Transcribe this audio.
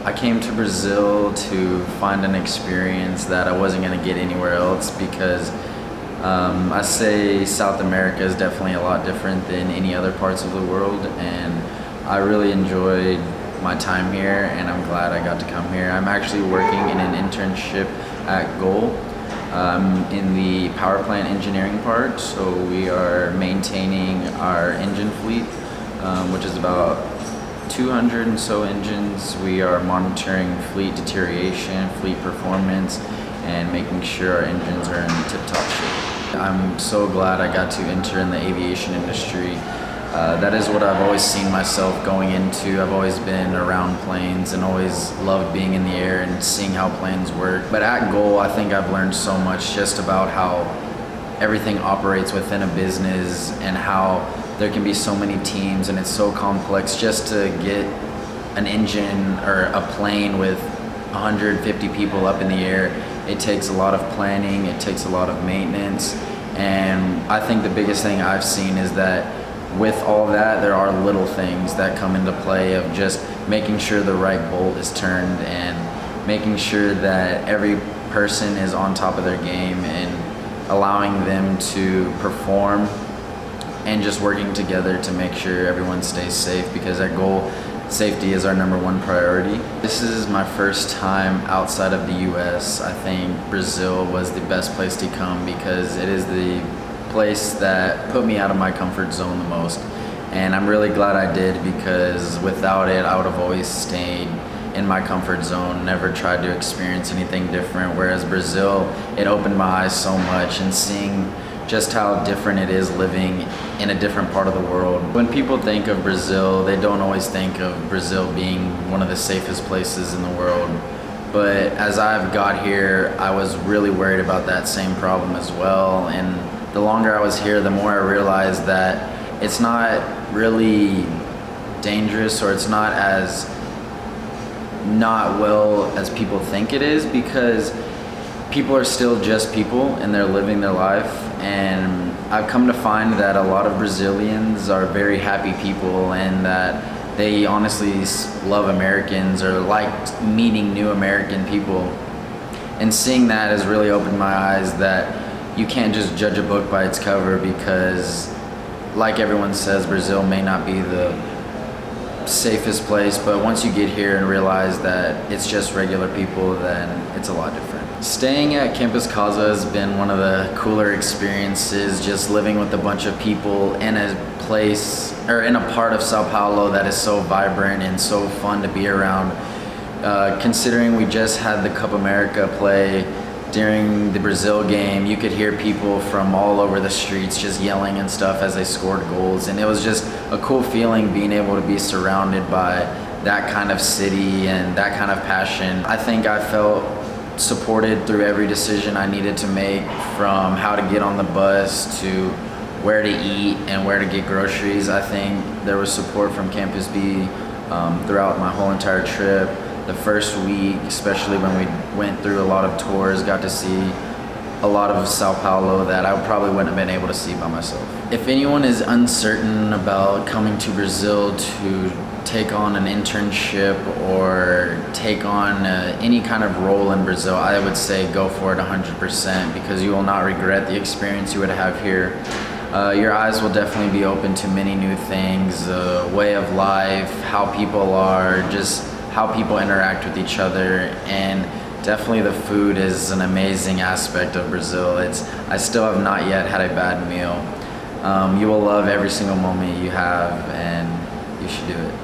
I came to Brazil to find an experience that I wasn't going to get anywhere else because I say South America is definitely a lot different than any other parts of the world, and I really enjoyed my time here, and I'm glad I got to come here. I'm actually working in an internship at Goal in the power plant engineering part, so we are maintaining our engine fleet, which is about 200 and so engines. We are monitoring fleet deterioration, fleet performance, and making sure our engines are in tip-top shape. I'm so glad I got to enter in the aviation industry. That is what I've always seen myself going into. I've always been around planes and always loved being in the air and seeing how planes work. But at Goal, I think I've learned so much just about how everything operates within a business and how there can be so many teams, and it's so complex just to get an engine or a plane with 150 people up in the air. It takes a lot of planning, it takes a lot of maintenance, and I think the biggest thing I've seen is that with all that, there are little things that come into play of just making sure the right bolt is turned and making sure that every person is on top of their game and allowing them to perform and just working together to make sure everyone stays safe, because at Goal, safety is our #1 priority. This is my first time outside of the US. I think Brazil was the best place to come because it is the place that put me out of my comfort zone the most. And I'm really glad I did, because without it, I would have always stayed in my comfort zone, never tried to experience anything different. Whereas Brazil, it opened my eyes so much, and seeing just how different it is living in a different part of the world. When people think of Brazil, they don't always think of Brazil being one of the safest places in the world. But as I've got here, I was really worried about that same problem as well. And the longer I was here, the more I realized that it's not really dangerous, or it's not as not well as people think it is, because people are still just people and they're living their life. And I've come to find that a lot of Brazilians are very happy people, and that they honestly love Americans or like meeting new American people. And seeing that has really opened my eyes that you can't just judge a book by its cover, because like everyone says, Brazil may not be the safest place, but once you get here and realize that it's just regular people, then it's a lot different. Staying at Campus Casa has been one of the cooler experiences, just living with a bunch of people in a place, or in a part of Sao Paulo that is so vibrant and so fun to be around. Considering we just had the Copa America play during the Brazil game, you could hear people from all over the streets just yelling and stuff as they scored goals, and it was just a cool feeling being able to be surrounded by that kind of city and that kind of passion. I think I felt supported through every decision I needed to make, from how to get on the bus to where to eat and where to get groceries. I think there was support from Campus B throughout my whole entire trip. The first week, especially when we went through a lot of tours, got to see a lot of Sao Paulo that I probably wouldn't have been able to see by myself. If anyone is uncertain about coming to Brazil to take on an internship or take on any kind of role in Brazil, I would say go for it 100%, because you will not regret the experience you would have here. Your eyes will definitely be open to many new things, way of life, how people are, just how people interact with each other, and definitely the food is an amazing aspect of Brazil. I still have not yet had a bad meal. You will love every single moment you have, and you should do it.